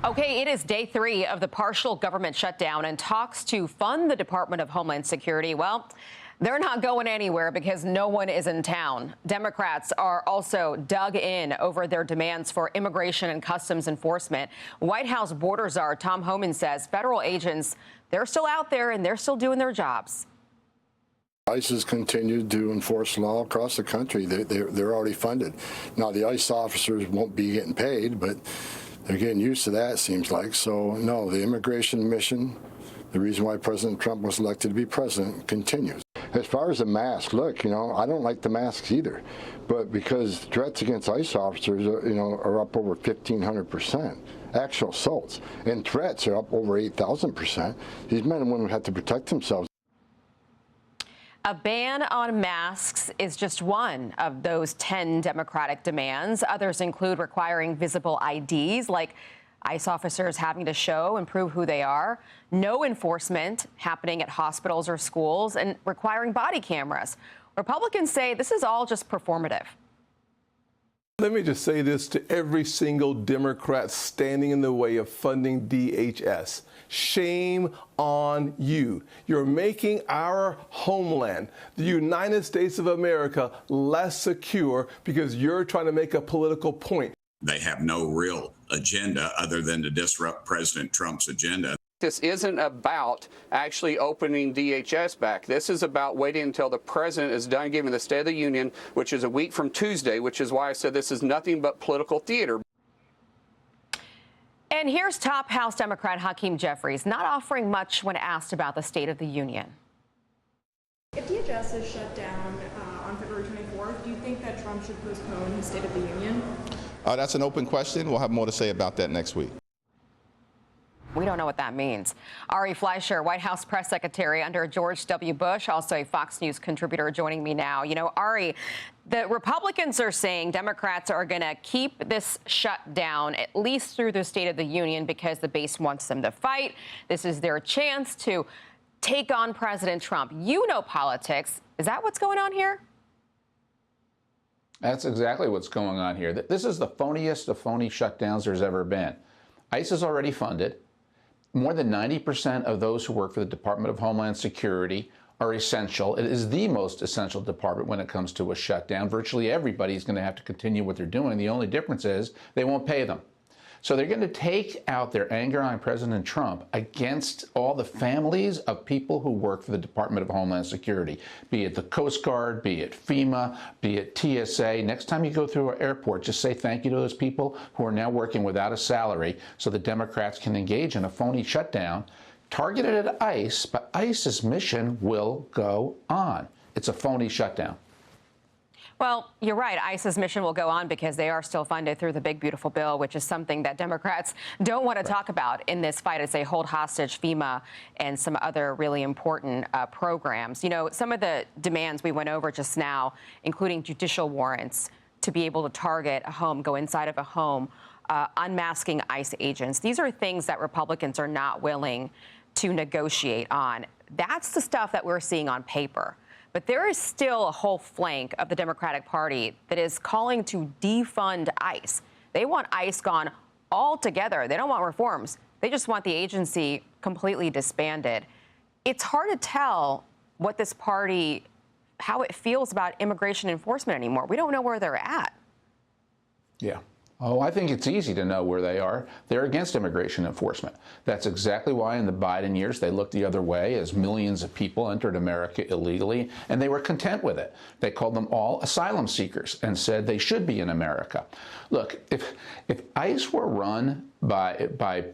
Okay, it is day 3 of the partial government shutdown, and talks to fund the Department of Homeland Security, well, they're not going anywhere because no one is in town. Democrats are also dug in over their demands for immigration and customs enforcement. White House border czar Tom Homan says federal agents, they're still out there and they're still doing their jobs. ICE has continued to enforce law across the country. They're already funded. Now, the ICE officers won't be getting paid, but they're getting used to that, it seems like. So, no, the immigration mission, the reason why President Trump was elected to be president, continues. As far as the mask, look, I don't like the masks either. But because threats against ICE officers, are up over 1,500%. Actual assaults and threats are up over 8,000%. These men and women have to protect themselves. A ban on masks is just one of those 10 Democratic demands. Others include requiring visible IDs, like ICE officers having to show and prove who they are, no enforcement happening at hospitals or schools, and requiring body cameras. Republicans say this is all just performative. Let me just say this to every single Democrat standing in the way of funding DHS. Shame on you. You're making our homeland, the United States of America, less secure because you're trying to make a political point. They have no real agenda other than to disrupt President Trump's agenda. This isn't about actually opening DHS back. This is about waiting until the president is done giving the State of the Union, which is a week from Tuesday, which is why I said this is nothing but political theater. And here's top House Democrat Hakeem Jeffries not offering much when asked about the State of the Union. If DHS is shut down on February 24th, do you think that Trump should postpone his State of the Union? That's an open question. We'll have more to say about that next week. We don't know what that means. Ari Fleischer, White House press secretary under George W. Bush, also a Fox News contributor, joining me now. Ari, the Republicans are saying Democrats are going to keep this shut down at least through the State of the Union because the base wants them to fight. This is their chance to take on President Trump. You know politics. Is that what's going on here? That's exactly what's going on here. This is the phoniest of phony shutdowns there's ever been. ICE is already funded. More than 90% of those who work for the Department of Homeland Security are essential. It is the most essential department when it comes to a shutdown. Virtually everybody is going to have to continue what they're doing. The only difference is they won't pay them. So they're going to take out their anger on President Trump against all the families of people who work for the Department of Homeland Security, be it the Coast Guard, be it FEMA, be it TSA. Next time you go through an airport, just say thank you to those people who are now working without a salary so the Democrats can engage in a phony shutdown targeted at ICE, but ICE's mission will go on. It's a phony shutdown. Well, you're right. ICE's mission will go on because they are still funded through the big, beautiful bill, which is something that Democrats don't want to talk about in this fight as they hold hostage FEMA and some other really important programs. Some of the demands we went over just now, including judicial warrants to be able to target a home, go inside of a home, unmasking ICE agents. These are things that Republicans are not willing to negotiate on. That's the stuff that we're seeing on paper. But there is still a whole flank of the Democratic Party that is calling to defund ICE. They want ICE gone altogether. They don't want reforms. They just want the agency completely disbanded. It's hard to tell what this party, how it feels about immigration enforcement anymore. We don't know where they're at. Yeah. Oh, I think it's easy to know where they are. They're against immigration enforcement. That's exactly why in the Biden years they looked the other way as millions of people entered America illegally, and they were content with it. They called them all asylum seekers and said they should be in America. Look, if ICE were run by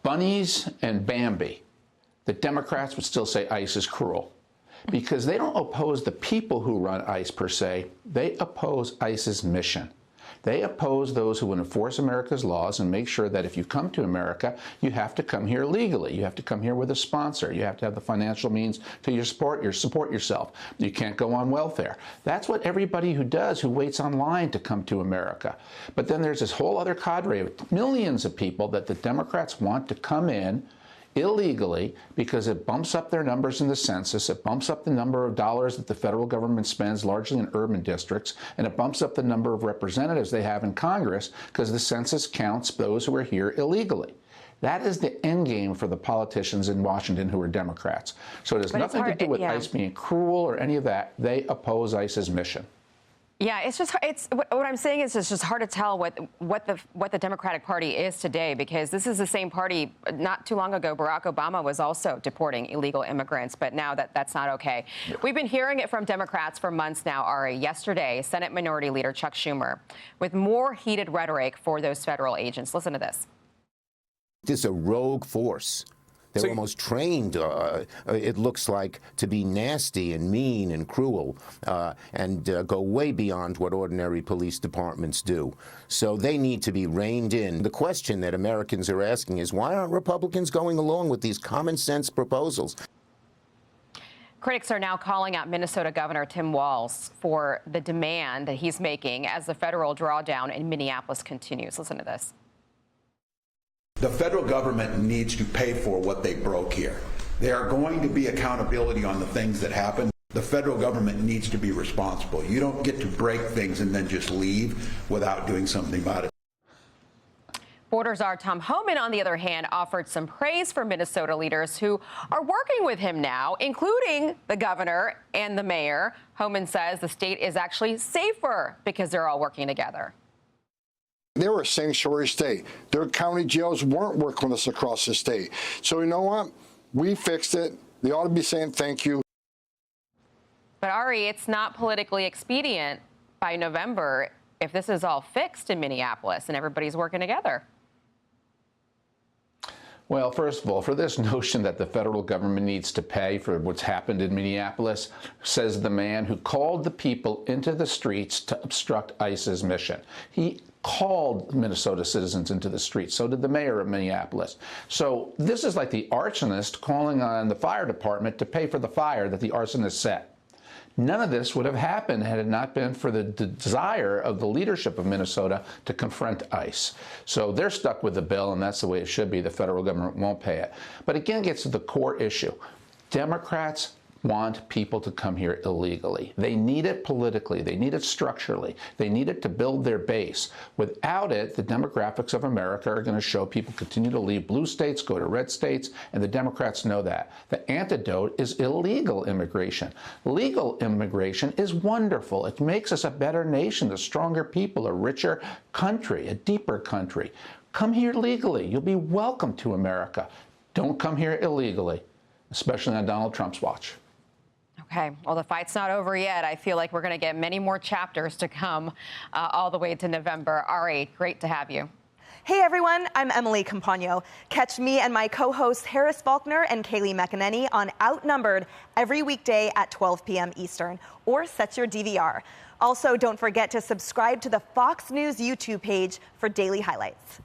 bunnies and Bambi, the Democrats would still say ICE is cruel. Because they don't oppose the people who run ICE per se, they oppose ICE's mission. They oppose those who would enforce America's laws and make sure that if you come to America, you have to come here legally. You have to come here with a sponsor. You have to have the financial means to support yourself. You can't go on welfare. That's what everybody who waits online to come to America. But then there's this whole other cadre of millions of people that the Democrats want to come in illegally because it bumps up their numbers in the census, it bumps up the number of dollars that the federal government spends largely in urban districts, and it bumps up the number of representatives they have in Congress because the census counts those who are here illegally. That is the endgame for the politicians in Washington who are Democrats. So it has nothing to do with ICE being cruel or any of that. They oppose ICE's mission. Yeah, it's just what I'm saying is it's just hard to tell what the Democratic Party is today, because this is the same party. Not too long ago, Barack Obama was also deporting illegal immigrants, but now that's not okay. Yeah. We've been hearing it from Democrats for months now, Ari. Yesterday, Senate Minority Leader Chuck Schumer with more heated rhetoric for those federal agents. Listen to this. This is a rogue force. They're almost trained, it looks like, to be nasty and mean and cruel and go way beyond what ordinary police departments do. So they need to be reined in. The question that Americans are asking is, why aren't Republicans going along with these common sense proposals? Critics are now calling out Minnesota Governor Tim Walz for the demand that he's making as the federal drawdown in Minneapolis continues. Listen to this. The federal government needs to pay for what they broke here. There are going to be accountability on the things that happen. The federal government needs to be responsible. You don't get to break things and then just leave without doing something about it. Border czar Tom Homan, on the other hand, offered some praise for Minnesota leaders who are working with him now, including the governor and the mayor. Homan says the state is actually safer because they're all working together. They were a sanctuary state. Their county jails weren't working with us across the state. So you know what? We fixed it. They ought to be saying thank you. But Ari, it's not politically expedient by November if this is all fixed in Minneapolis and everybody's working together. Well, first of all, for this notion that the federal government needs to pay for what's happened in Minneapolis, says the man who called the people into the streets to obstruct ICE's mission. He called Minnesota citizens into the streets. So did the mayor of Minneapolis. So this is like the arsonist calling on the fire department to pay for the fire that the arsonist set. None of this would have happened had it not been for the desire of the leadership of Minnesota to confront ICE. So they're stuck with the bill, and that's the way it should be. The federal government won't pay it. But again, it gets to the core issue. Democrats want people to come here illegally. They need it politically. They need it structurally. They need it to build their base. Without it, the demographics of America are going to show people continue to leave blue states, go to red states, and the Democrats know that. The antidote is illegal immigration. Legal immigration is wonderful. It makes us a better nation, a stronger people, a richer country, a deeper country. Come here legally. You'll be welcome to America. Don't come here illegally, especially on Donald Trump's watch. Okay, well, the fight's not over yet. I feel like we're going to get many more chapters to come all the way to November. Ari, great to have you. Hey, everyone, I'm Emily Campagno. Catch me and my co-hosts Harris Faulkner and Kaylee McEnany on Outnumbered every weekday at 12 p.m. Eastern, or set your DVR. Also, don't forget to subscribe to the Fox News YouTube page for daily highlights.